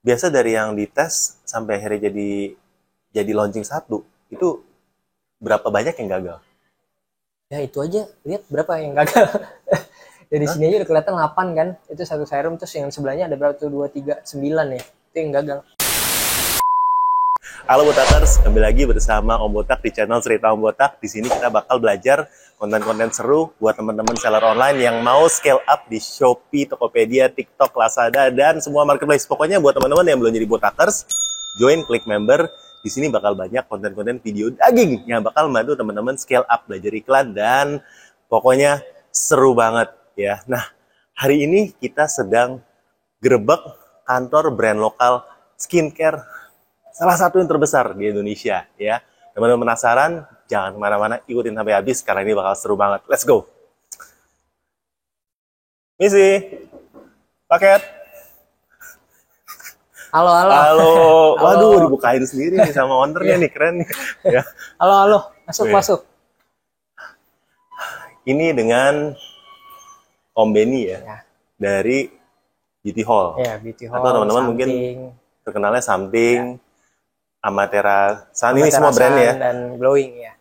biasa dari yang dites sampai akhirnya jadi launching satu, itu berapa banyak yang gagal? Ya itu aja, lihat berapa yang gagal. Dari sini aja udah kelihatan 8 kan, itu satu serum, terus yang sebelahnya ada berapa tuh, 2, 3, 9 ya, itu yang gagal. Halo Botakers, kembali lagi bersama Om Botak di channel Cerita Om Botak. Di sini kita bakal belajar konten-konten seru buat teman-teman seller online yang mau scale up di Shopee, Tokopedia, TikTok, Lazada, dan semua marketplace. Pokoknya buat teman-teman yang belum jadi Botakers, join, klik member. Di sini bakal banyak konten-konten video daging yang bakal membantu teman-teman scale up, belajar iklan, dan pokoknya seru banget ya. Nah, hari ini kita sedang gerebek kantor brand lokal skincare salah satu yang terbesar di Indonesia ya. Teman-teman penasaran? Jangan kemana-mana, ikutin sampai habis karena ini bakal seru banget. Let's go. Misi, paket. Halo. Halo. Waduh, dibukain sendiri nih sama ownernya nih, keren nih. Ya. Halo, masuk. Ini dengan Om Benny ya. Dari Beauty Hall. Ya, Beauty Hall. Atau teman-teman mungkin terkenalnya Something. Amatera Sun, ini semua brandnya ya? Dan Glowing ya.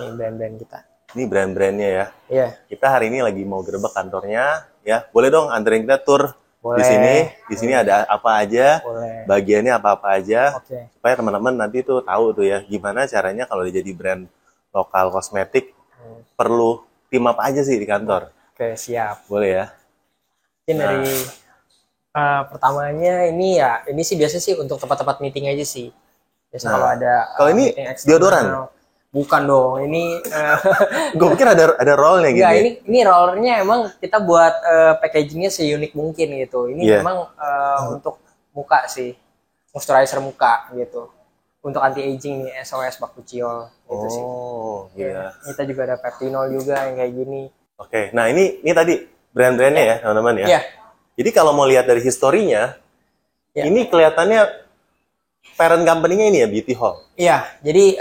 Ini brand-brand kita. Ini brand-brandnya ya? Iya. Kita hari ini lagi mau gerebek kantornya ya. Boleh dong anterin kita tour di sini. Di sini ada apa aja, bagiannya apa-apa aja. Supaya teman-teman nanti tuh tahu tuh ya gimana caranya kalau dia jadi brand lokal kosmetik. Perlu tim apa aja sih di kantor? Oke, siap. Boleh ya? Mungkin dari pertamanya ini sih biasa sih untuk tempat-tempat meeting aja sih. Biasa kalau ada ini deodoran? Bukan dong, ini gue pikir ada rollnya gitu. Ya, ini rollernya emang kita buat packagingnya seunik mungkin gitu. Ini memang untuk muka sih, moisturizer muka gitu. Untuk anti aging nih, SOS Bakuchiol gitu sih. Oh, iya. Kita juga ada Peptinol juga yang kayak gini. Oke, nah ini tadi brand-brandnya ya teman-teman ya. Iya. Jadi kalau mau lihat dari historinya, ini kelihatannya parent company-nya ini ya, Beauty Hall. Iya, jadi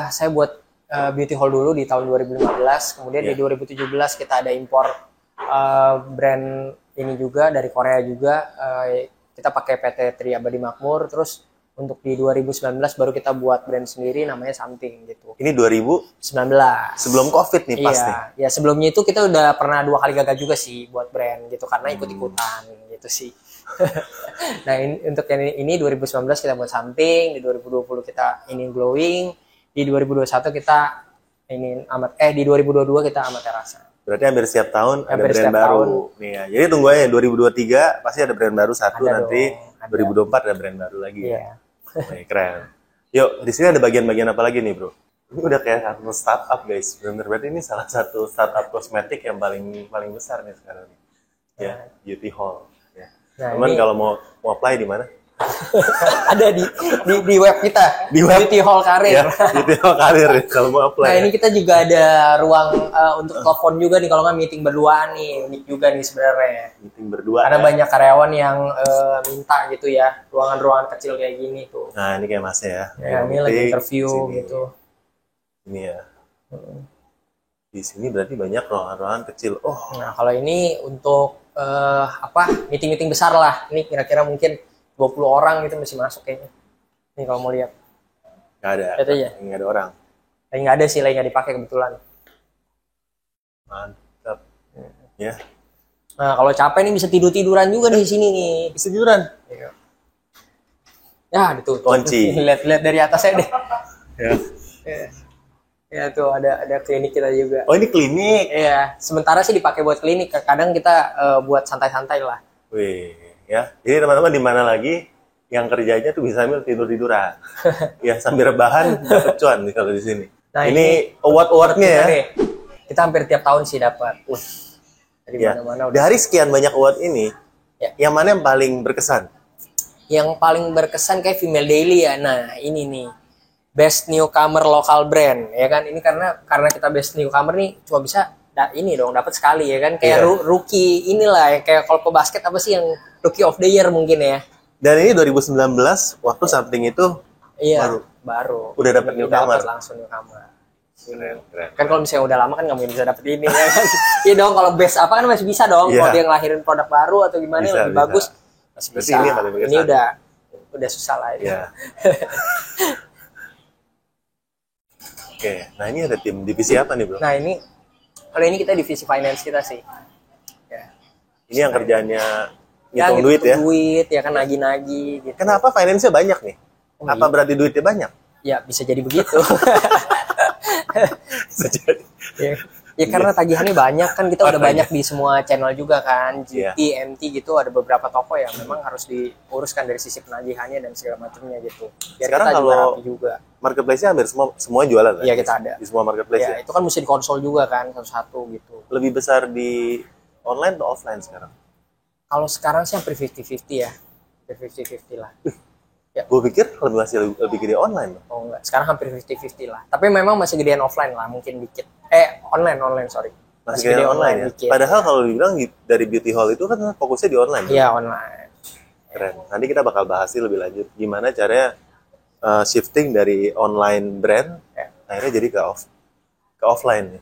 saya buat Beauty Hall dulu di tahun 2015, kemudian di 2017 kita ada impor brand ini juga dari Korea juga. Kita pakai PT Tri Abadi Makmur, terus untuk di 2019 baru kita buat brand sendiri namanya Something gitu. Ini 2019. Sebelum Covid nih pasti. Iya, sebelumnya itu kita udah pernah 2 kali gagal juga sih buat brand gitu karena ikut-ikutan gitu sih. Nah, untuk yang ini 2019 kita buat Something, di 2020 kita ini Glowing, di 2021 kita di 2022 kita Amatera Sun. Berarti hampir setiap tahun ada brand baru nih ya. Jadi tunggu aja 2023 pasti ada brand baru satu, nanti 2024 ada brand baru lagi. Iya. Oke, keren. Yuk, di sini ada bagian-bagian apa lagi nih, Bro? Ini udah kayak satu startup, guys. Benar-benar berarti ini salah satu startup kosmetik yang paling besar nih sekarang nih. Ya, Beauty Hall. Ya. Nah, teman kalau mau apply di mana? Ada di web kita, di web Beauty Hall Karir. Ya, Beauty Hall Karir ya, kalau mau apply. Nah, ini kita juga ada ruang untuk telepon juga nih kalau nggak meeting berduaan nih, unik juga nih sebenarnya. Meeting berdua. Ada banyak karyawan yang minta gitu ya, ruangan-ruangan kecil kayak gini tuh. Nah, ini kayak masnya ya. Ya, ini lagi interview gitu. Ini ya. Di sini berarti banyak ruangan-ruangan kecil. Oh. Nah, kalau ini untuk meeting-meeting besar lah. Ini kira-kira mungkin 20 orang gitu masih masuk kayaknya. Nih kalau mau lihat. Nggak ada. Lihat aja. Nggak ada orang. Lagi nggak ada sih, lagi nggak dipakai kebetulan. Mantap. Ya. Nah, kalau capek nih bisa tiduran juga di sini nih. Bisa tiduran. Ya, ditutup. Kunci. Lihat dari atasnya deh. Ya. Ya tuh ada klinik kita juga. Oh, ini klinik. Iya, sementara sih dipakai buat klinik. Kadang kita buat santai-santai lah. Wih, ya. Jadi teman-teman di mana lagi yang kerjanya tuh bisa sambil tidur-tiduran. Ya, sambil rebahan dapat cuan nih kalau di sini. Nah, ini award-awardnya ya. Kita hampir tiap tahun sih dapat. Dari mana-mana. Dari sekian banyak award ini, yang mana yang paling berkesan? Yang paling berkesan kayak Female Daily ya. Nah, ini nih. Best Newcomer Local Brand ya kan, ini karena kita Best Newcomer nih cuma bisa ini dong dapat sekali ya kan, kayak rookie inilah ya, kayak kalau ke basket apa sih yang Rookie of the Year mungkin ya. Dan ini 2019 waktu Something itu baru udah dapat newcomer, langsung newcomer. Keren. Kan kalau misalnya udah lama kan nggak mungkin bisa dapet ini ya kan. Iya dong, kalau best kan masih bisa dong, kalau dia ngelahirin produk baru atau gimana yang lebih bagus masih bisa. Ini udah susah lah itu. Ya. Oke, nah ini ada tim divisi apa nih bro? Nah ini kalau ini kita divisi finance kita sih. Ya. Ini yang kerjanya Ya, ngitung gitu, duit ya? duit ya kan nagi-nagi gitu. Kenapa finance-nya banyak nih? Oh, Apa iya. berarti duitnya banyak? Ya bisa jadi begitu. Sejadi. Ya. Ya karena tagihannya banyak kan, kita udah Makanya. banyak di semua channel juga kan, Iya. GT, MT gitu, ada beberapa toko yang memang harus diuruskan dari sisi penagihannya dan segala macamnya gitu. Biar Sekarang kita juga kalau rapi juga. Marketplace-nya hampir semua jualan Iya, kan? kita ada. Di semua marketplace Ya ya? itu kan mesti dikonsol juga kan satu-satu gitu. Lebih besar di online atau offline sekarang? Kalau sekarang sih hampir 50-50 ya, hampir 50-50 lah. Gue pikir lebih gede online. Oh enggak, sekarang hampir 50-50 lah. Tapi memang masih gedean offline lah, mungkin dikit. Online, sorry. Masih gede online ya? dikit. Padahal kalau dibilang dari beauty hall itu kan fokusnya di online. Iya, online. Keren. Nanti kita bakal bahas sih lebih lanjut. Gimana caranya shifting dari online brand, akhirnya jadi ke offline.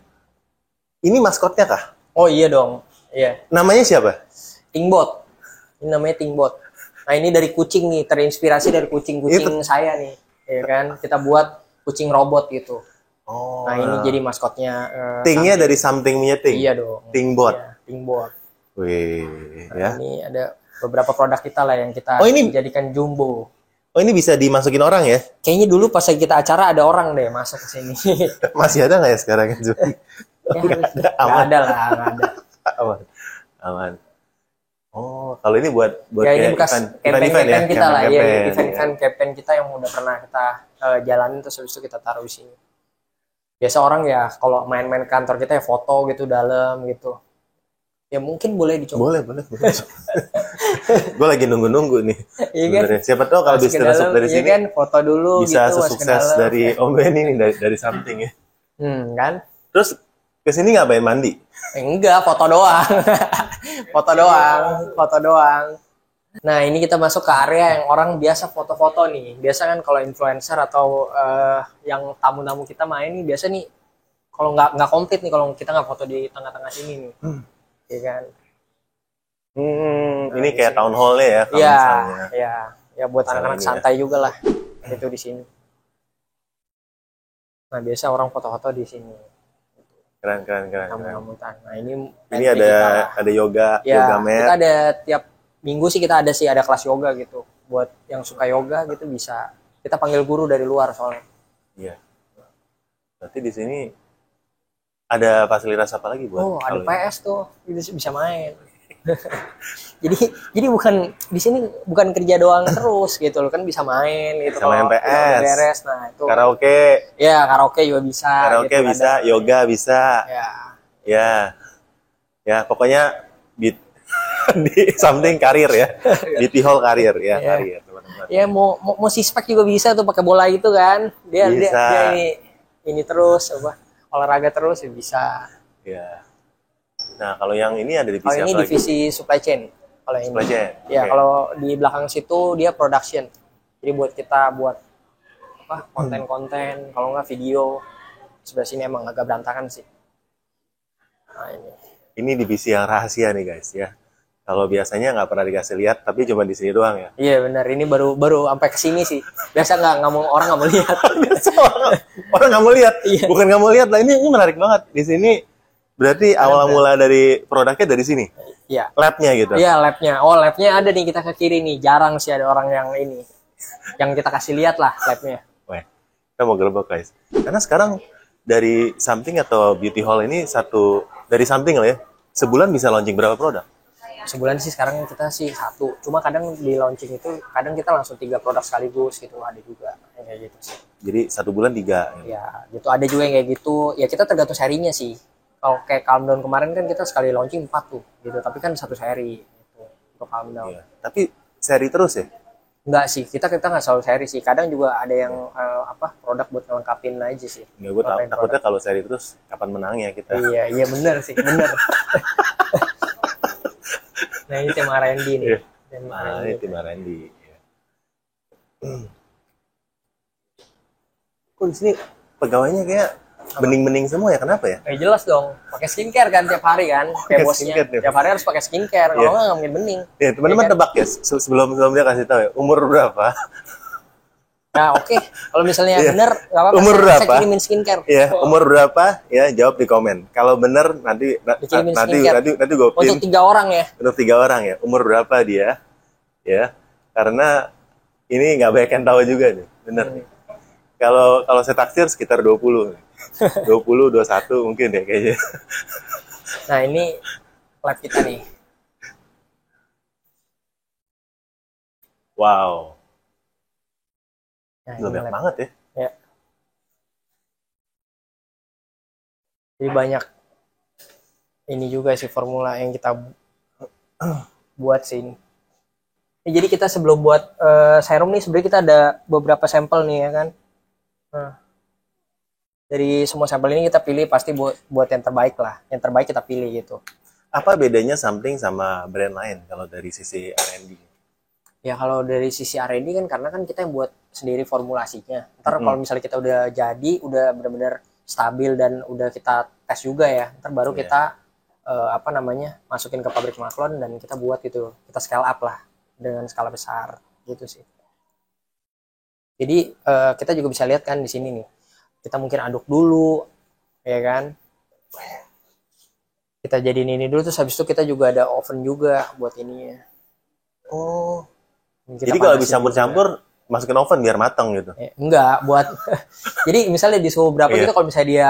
Ini maskotnya kah? Oh iya dong, iya. Namanya siapa? Tingbot. Ini namanya Tingbot. Nah ini dari kucing nih, terinspirasi dari kucing-kucing saya nih, ya kan? Kita buat kucing robot gitu. Oh. Nah ini jadi maskotnya. Tingnya dari something punya ting. Iya dong. Tingbot. Iya, Tingbot. Wih, Nah, ya. ini ada beberapa produk kita lah yang kita Oh, ini- jadikan jumbo. Oh ini bisa dimasukin orang ya? Kayaknya dulu pas lagi kita acara ada orang deh masuk ke sini. Masih ada nggak ya sekarang? Ya, Nggak nggak ada lah, nggak ada. Aman. Aman. Oh, kalau ini buat Ya ini kayak bekas event-event campaign kita lah, ya campaign, event-event campaign kita yang udah pernah kita jalanin, terus habis itu kita taruh di sini. Biasa orang ya kalau main-main kantor kita ya foto gitu dalam gitu. Ya mungkin boleh dicoba. Boleh. Gue lagi nunggu nih. Iya kan? Sebenarnya. Siapa tahu kalau Masuk bisa ke masuk dalam, dari iya sini kan? Foto dulu bisa gitu, masuk ke sesukses dalam. dari Om Ben ini dari something ya. Kan? Terus kesini ngapain mandi? Enggak, foto doang. foto doang. Nah, ini kita masuk ke area yang orang biasa foto-foto nih. Biasa kan kalau influencer atau yang tamu-tamu kita main nih, biasa nih kalau nggak komplit nih kalau kita nggak foto di tengah-tengah sini nih. Iya kan? Ini kayak town hall-nya ya kalau Iya, misalnya. ya buat Misalnya anak-anak ini santai juga lah. Itu di sini. Nah, biasa orang foto-foto di sini. Keren. Tamu-tamutan. Nah, ini Ini PT kita lah. ada yoga Ya, mat. kita ada tiap minggu sih kita ada kelas yoga gitu. Buat yang suka yoga gitu bisa. Kita panggil guru dari luar soalnya. Iya. Berarti di sini ada fasilitas apa lagi buat? Oh, ada kalau ini? PS tuh. Itu bisa main. jadi bukan di sini bukan kerja doang terus gitu loh, kan bisa main gitu. Bisa main kalau PS. udah beres. Nah, itu. Karaoke Ya, karaoke juga bisa. Karaoke gitu, bisa, ada. yoga bisa. Ya. Ya, pokoknya di something karir ya. Beauty hall karir ya, Iya. karir teman-teman. Ya mau sispek juga bisa tuh pakai bola itu kan. Dia Bisa. ini terus apa? Olahraga terus ya bisa. Ya. Nah, kalau yang ini ada divisi Kalau ini apa lagi? divisi supply chain. Kalau ini. Supply chain. Ya, Oke. kalau di belakang situ dia production. Jadi buat kita buat apa? Konten-konten, kalau nggak video. Sebelah sini emang agak berantakan sih. Nah, ini. Ini divisi yang rahasia nih guys ya. Kalau biasanya nggak pernah dikasih lihat, tapi cuma di sini doang ya. Iya benar, ini baru sampai ke sini sih. Biasa nggak mau orang nggak mau lihat. Orang nggak mau lihat, Iya. bukan nggak mau lihat lah. Ini menarik banget. Di sini berarti awal mula dari produknya dari sini, Iya. labnya gitu. Iya, labnya. Oh, labnya ada nih, kita ke kiri nih. Jarang sih ada orang yang ini. Yang kita kasih lihat lah labnya. Weh, kita mau gerbek guys. Karena sekarang dari something atau beauty hall ini dari something lah ya. Sebulan bisa launching berapa produk? Sebulan sih sekarang kita sih 1. Cuma kadang di launching itu kadang kita langsung 3 produk sekaligus gitu, ada juga yang kayak gitu sih. Jadi 1 bulan 3. Ya, gitu ada juga yang kayak gitu. Ya kita tergantung serinya sih. Kalau kayak Calm Down kemarin kan kita sekali launching 4 tuh gitu, tapi kan satu seri gitu untuk Calm Down. Iya. Tapi seri terus ya? Enggak sih, kita nggak selalu seri sih. Kadang juga ada yang produk buat ngelengkapin aja sih. Nggak, gue Ngapain takutnya kalau seri terus kapan menangnya kita. Iya bener sih, bener. Nah ini tema Randy nih. Iya. Tema Nah, Randy. ini tim Randy. Ya. Kok di sini pegawainya kayak bening-bening semua ya, kenapa ya? Jelas dong, pakai skincare kan tiap hari kan, kayak Pakai bosnya. skincare tiap Tiap hari harus pakai skincare, kalau nggak mungkin bening. Ya, teman-teman Iya kan? tebak ya, sebelum dia kasih tahu ya, umur berapa? Nah oke, kalau misalnya Iya. bener nggak apa-apa. Umur Saya berapa? kirimin skincare. Ya, umur berapa? Ya, jawab di komen. Kalau bener nanti Dikirimin nanti skincare. nanti gue pin Untuk 3 orang ya. untuk 3 orang ya. Umur berapa dia? Ya, karena ini nggak banyak yang tahu juga nih, bener nih. Kalau saya taksir sekitar 20 nih. 20, 21 mungkin deh kayaknya. Nah ini lab kita nih. Wow, Nah, gila, ini banyak lab. banget ya. Ya. Jadi banyak ini juga sih formula yang kita buat sih ini. Jadi kita sebelum buat serum nih sebenarnya kita ada beberapa sampel nih ya kan. Nah, dari semua sampel ini kita pilih pasti buat yang terbaik lah. Yang terbaik kita pilih gitu. Apa bedanya Something sama brand lain kalau dari sisi R&D? Ya kalau dari sisi R&D kan karena kan kita yang buat sendiri formulasinya. Ntar kalau misalnya kita udah jadi, udah benar-benar stabil dan udah kita tes juga ya. Ntar baru kita masukin ke pabrik maklon dan kita buat gitu. Kita scale up lah dengan skala besar gitu sih. Jadi kita juga bisa lihat kan di sini nih. Kita mungkin aduk dulu, ya kan? Kita jadiin ini dulu terus habis itu kita juga ada oven juga buat ininya. Oh, Kita jadi kalau panasin bisa campur-campur masukin oven biar matang gitu. Enggak buat jadi misalnya di suhu berapa gitu kalau misalnya dia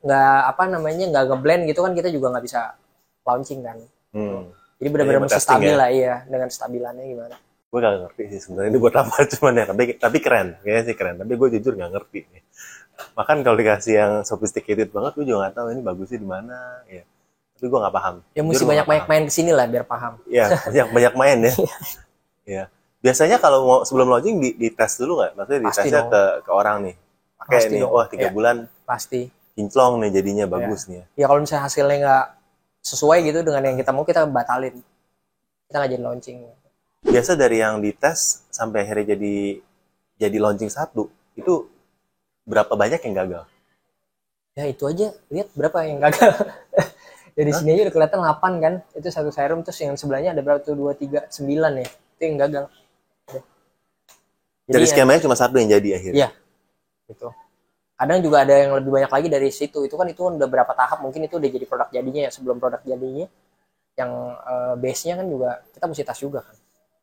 nggak ngeblend gitu kan kita juga nggak bisa launching kan. Jadi benar-benar mesti stabil lah iya dengan stabilannya gimana. Gue gak ngerti sih sebenarnya ini buat apa cuman ya, tapi keren, kayaknya sih keren. Tapi gue jujur gak ngerti nih. Bahkan kalau dikasih yang sophisticated banget, gue juga gak tahu ini bagusnya di mana. Ya. Tapi gue gak paham. Ya mesti banyak-banyak main kesini lah biar paham. Iya, banyak main ya. Ya. Biasanya kalau mau sebelum launching dites dulu nggak? Maksudnya ditesnya ke orang nih. Pakai nih, wah 3 bulan. Pasti. Kinclong nih jadinya bagus nih. Ya kalau misalnya hasilnya nggak sesuai gitu dengan yang kita mau, kita batalin. Kita nggak jadi launching. Biasa dari yang dites sampai akhirnya jadi launching satu, itu berapa banyak yang gagal? Ya itu aja, lihat berapa yang gagal. Dari sini aja udah kelihatan 8 kan, itu satu serum, terus yang sebelahnya ada berapa tuh, 2, 3, 9 ya, itu yang gagal. Dari sekian banyak cuma satu yang jadi akhirnya? Iya, gitu. Kadang juga ada yang lebih banyak lagi dari situ, itu kan udah berapa tahap, mungkin itu udah jadi produk jadinya ya, sebelum produk jadinya, yang base-nya kan juga, kita mesti tes juga kan.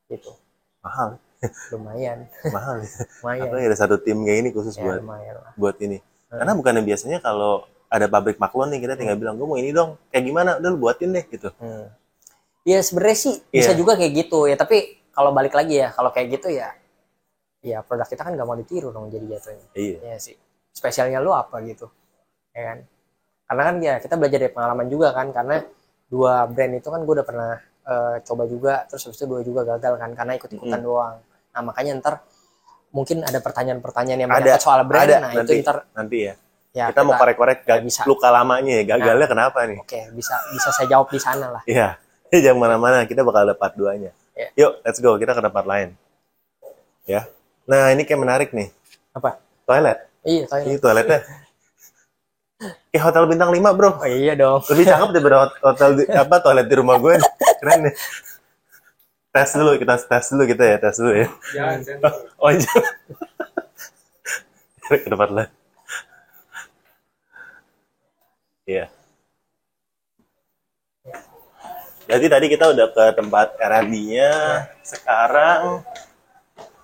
Gitu. Mahal. Lumayan. Mahal. Lumayan. Apalagi ada satu tim kayak ini khusus ya, buat ini. Karena bukannya biasanya kalau ada pabrik maklon nih kita tinggal bilang gue mau ini dong, kayak gimana? Udah lu buatin deh gitu. Ya sebenarnya sih bisa juga kayak gitu ya, tapi kalau balik lagi ya, kalau kayak gitu ya produk kita kan nggak mau ditiru dong jadi jatuhnya. Iya sih. Spesialnya lu apa gitu, ya kan? Karena kan ya kita belajar dari pengalaman juga kan, karena 2 brand itu kan gue udah pernah coba juga, terus habis itu 2 juga gagal kan karena ikut-ikutan doang. Nah makanya ntar mungkin ada pertanyaan-pertanyaan yang menyangkut soal brand, nah nanti, itu nanti ya kita mau korek-korek luka lamanya ya, gagalnya kenapa nih? Oke, bisa saya jawab di sana lah. Iya, jangan mana-mana, kita bakal dapat 2-nya. Yuk, let's go, kita ke tempat lain. Ya, nah ini kayak menarik nih. Apa? Toilet. Iya, toilet. Ini toiletnya. Kayak hotel bintang 5 bro. Oh iya dong. Lebih cakep daripada toilet di rumah gue. Keren nih. Tes dulu kita ya, tes dulu ya. Oh iya. Ke tempat lain. Iya. Jadi tadi kita udah ke tempat R&D-nya. Sekarang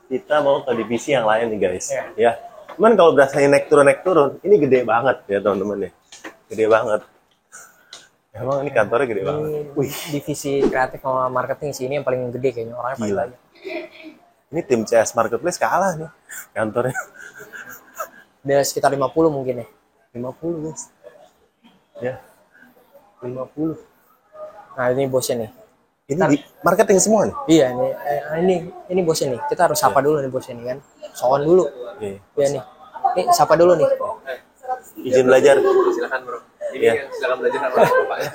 kita mau ke divisi yang lain nih guys. Ya. Cuman kalau berasanya naik turun, ini gede banget ya teman-teman ya. Gede banget. Emang ini kantornya gede banget. Wih, divisi kreatif sama marketing sih ini yang paling gede kayaknya, orangnya paling banyak. Ini tim CS Marketplace kalah nih kantornya. Udah sekitar 50 mungkin ya. 50 guys. Ya. 50. Nah, ini bosnya nih. Ini di marketing semua nih? Iya, ini bosnya nih. Kita harus sapa dulu nih bosnya nih kan. Soal dulu. Iya nih. Nih, sapa dulu nih. Izin belajar. Silakan bro. Ini silakan belajar sama bapaknya.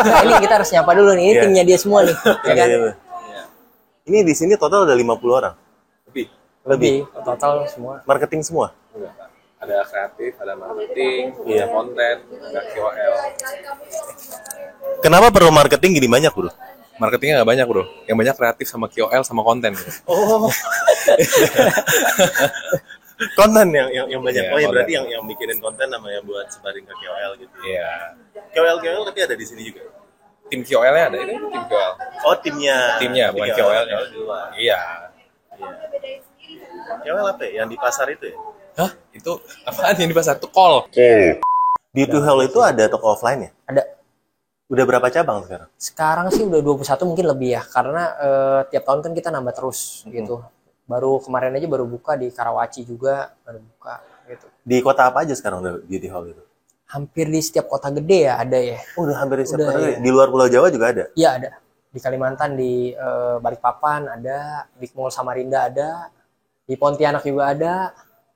Nah, ini kita harus nyapa dulu nih. Ini timnya dia semua nih. Ya kan? Ini di sini total ada 50 orang. Lebih. Total semua. Marketing semua? Ada kreatif, ada marketing, Iya. ada konten, ada KOL. Kenapa perlu marketing gini banyak, bro? Marketingnya nggak banyak bro, yang banyak kreatif sama KOL sama konten. Oh. Konten yang banyak. Iya, Oh ya, konten. berarti yang bikinin konten namanya buat sebaring ke KOL gitu. Iya. KOL tapi ada di sini juga. Tim KOL-nya ada, ini tim KOL. Oh, timnya. Timnya, Tapi bukan KOL KOL-nya. di luar. Iya. KOL apa ya? Yang di pasar itu ya? Hah? Itu apaan yang di pasar? Itu call. Beauty Hall itu ada toko offline ya? Ada. Udah berapa cabang sekarang? Sekarang sih udah 21 mungkin lebih ya, karena tiap tahun kan kita nambah terus gitu. Baru kemarin aja baru buka di Karawaci juga baru buka gitu. Di kota apa aja sekarang udah Beauty Hall itu? Hampir di setiap kota gede ya ada ya. Oh, udah hampir di setiap Udah, kota. iya. Di luar Pulau Jawa juga ada? Iya ada. Di Kalimantan, di Balikpapan ada, di Mall Samarinda ada, di Pontianak juga ada.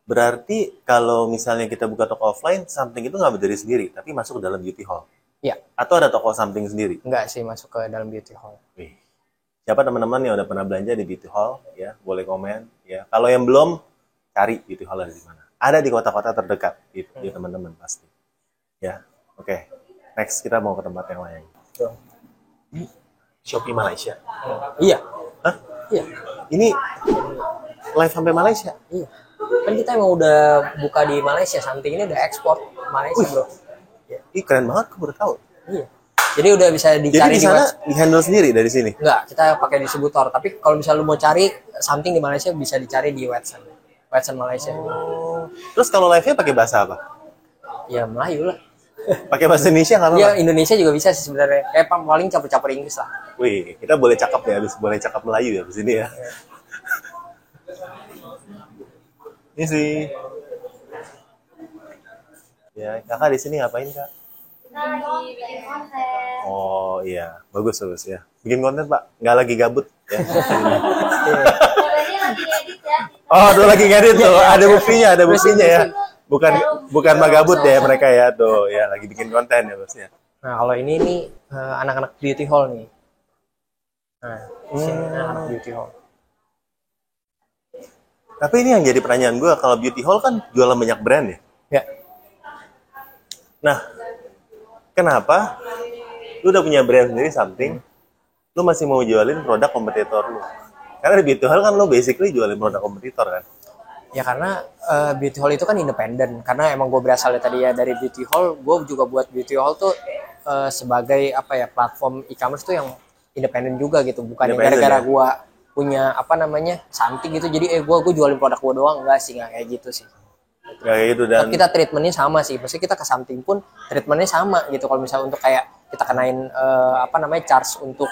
Berarti kalau misalnya kita buka toko offline, something itu nggak berdiri sendiri, tapi masuk ke dalam Beauty Hall? Iya, Atau ada toko something sendiri? enggak sih masuk ke dalam beauty hall. Wih. Siapa teman-teman yang udah pernah belanja di Beauty Hall, ya boleh komen. Ya, kalau yang belum, cari Beauty Hall ada di mana. Ada di kota-kota terdekat, di teman-teman pasti. Ya, oke. Next kita mau ke tempat yang lain. Shopee Malaysia. Iya, Hah? iya, Ini live sampai Malaysia? iya. Kan kita emang udah buka di Malaysia, something ini udah ekspor Malaysia bro. Ih, keren banget, aku baru tahu. Iya. Jadi udah bisa Jadi dicari di di sana website. di-handle sendiri dari sini? Enggak, kita pakai distributor. Tapi kalau misalnya lu mau cari something di Malaysia bisa dicari di website. Website Malaysia. Oh. Terus kalau live-nya pakai bahasa apa? Ya Melayu lah. Pakai bahasa Indonesia nggak apa-apa? Ya Indonesia juga bisa sih sebenarnya. Kayak paling campur-campur Inggris lah. Wih, kita boleh cakap ya, harus boleh cakap Melayu ya di sini ya. Ini sih. Ya, kakak di sini ngapain kak? Lagi bikin konten. Oh iya, bagus ya. Bikin konten pak, nggak lagi gabut ya. Kontennya lagi edit ya. Oh, tuh lagi ngedit tuh, ada buktinya ya. Bukan mah gabut ya mereka ya tuh, ya lagi bikin konten ya bosnya. Nah kalau ini nih anak-anak beauty hall nih. Nah, di sini anak-anak beauty hall. Tapi ini yang jadi pertanyaan gue, kalau beauty hall kan jualan banyak brand ya. Ya, Nah, kenapa lu udah punya brand sendiri something, lu masih mau jualin produk kompetitor lu? Karena di beauty hall kan lu basically jualin produk kompetitor kan. ya karena beauty hall itu kan independen. Karena emang gue berasal tadi ya dari beauty hall, gue juga buat beauty hall tuh sebagai apa ya platform e-commerce tuh yang independen juga gitu. Bukan yang Independen, gara-gara ya? gue punya apa namanya something gitu. Jadi gue jualin produk gue doang, enggak sih, nggak kayak gitu sih. Kayak gitu dan Tapi kita treatmentnya sama sih. Maksudnya kita ke something pun treatmentnya sama gitu. Kalau misalnya untuk kayak kita kenain apa namanya charge untuk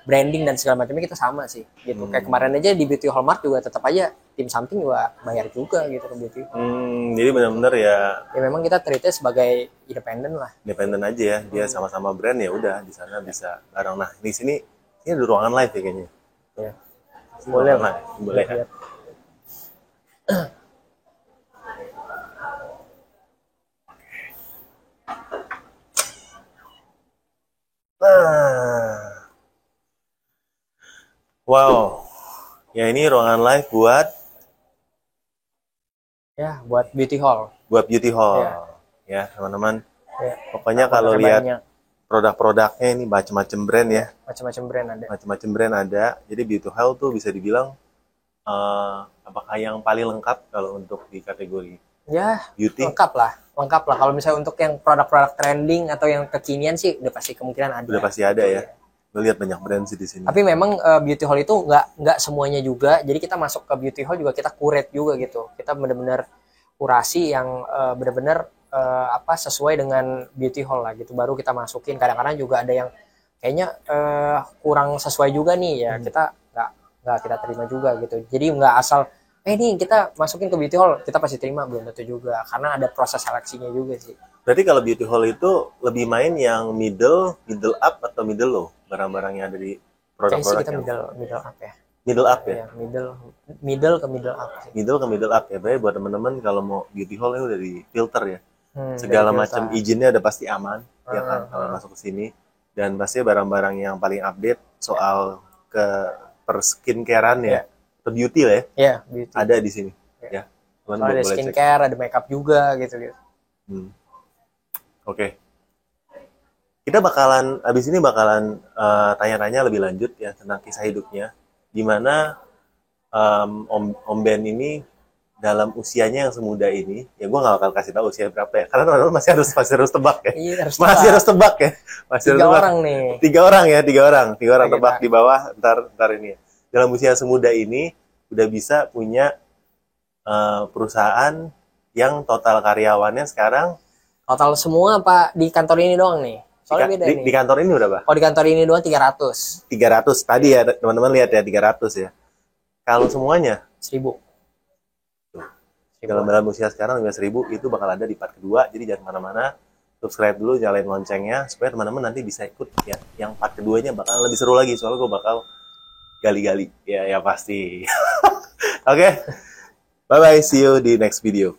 branding dan segala macamnya kita sama sih gitu. Kayak kemarin aja di Beauty Hall Mart juga tetap aja tim something juga bayar juga gitu ke Beauty. jadi benar-benar ya Ya memang kita treatnya sebagai independen lah. independen aja ya. Dia sama-sama brand ya udah di sana bisa bareng. Nah, di sini ini ada ruangan live ya kayaknya. Ya. Ini Boleh ruangan lah. live. Boleh ya. Lihat. Nah. Wow. Ya ini ruangan live Buat Beauty Hall. beauty hall. Ya. Ya, teman-teman. Ya. Pokoknya kalau Ada lihat banyak, produk-produknya ini macam-macam brand ya. macam-macam brand ada. Macam-macam brand ada. Jadi beauty hall tuh bisa dibilang apakah yang paling lengkap kalau untuk di kategori Ya, beauty? lengkap lah. Kalau misalnya untuk yang produk-produk trending atau yang kekinian sih udah pasti kemungkinan ada. Udah pasti ada ya. Gue lihat banyak brand sih di sini. Tapi memang beauty hall itu nggak semuanya juga. Jadi kita masuk ke beauty hall juga kita curate juga gitu. Kita benar-benar kurasi yang benar-benar apa sesuai dengan beauty hall lah gitu. Baru kita masukin. Kadang-kadang juga ada yang kayaknya kurang sesuai juga nih ya. Kita nggak kita terima juga gitu. Jadi nggak asal nih kita masukin ke beauty hall kita pasti terima, belum tentu juga. Karena ada proses seleksinya juga sih. Berarti kalau beauty hall itu lebih main yang middle up atau middle low barang-barang yang ada di Kayaknya sih produk-produk kita yang middle up ya. middle up ya. Ya, middle ke middle up sih. Middle ke middle up ya. Berarti buat teman-teman kalau mau beauty hall itu udah di filter ya. Segala dari macam filter. izinnya udah pasti aman ya kan kalau masuk ke sini, dan pasti barang-barang yang paling update soal ke per skincarean ya, atau beauty lah ya, Ya, beauty. ada di sini ya. Teman Soalnya ada boleh cek. skincare, ada makeup juga gitu. Hmm. Oke. Kita bakalan, abis ini bakalan tanya-tanya lebih lanjut ya tentang kisah hidupnya. Gimana Om Ben ini dalam usianya yang semuda ini, ya gue gak bakal kasih tahu usia berapa ya, karena teman-teman masih harus tebak ya. Iya, harus Masih tebak. harus tebak ya. Masih harus 3 tebak. orang nih. 3 orang ya, 3 orang. 3 orang Oke, tebak Pak. di bawah, ntar ini ya. Dalam usia semuda ini, udah bisa punya perusahaan yang total karyawannya sekarang Total semua Pak di kantor ini doang nih. Soalnya beda nih. di kantor ini udah, Pak? Oh, di kantor ini doang 300. 300 tadi ya, teman-teman lihat ya, 300 ya. Kalau semuanya 1000. dalam usia sekarang 15.000 itu bakal ada di part kedua. Jadi jangan kemana-mana, subscribe dulu, nyalain loncengnya supaya teman-teman nanti bisa ikut ya. Yang part keduanya bakal lebih seru lagi soalnya gue bakal gali-gali ya pasti. Oke, bye bye, see you di next video.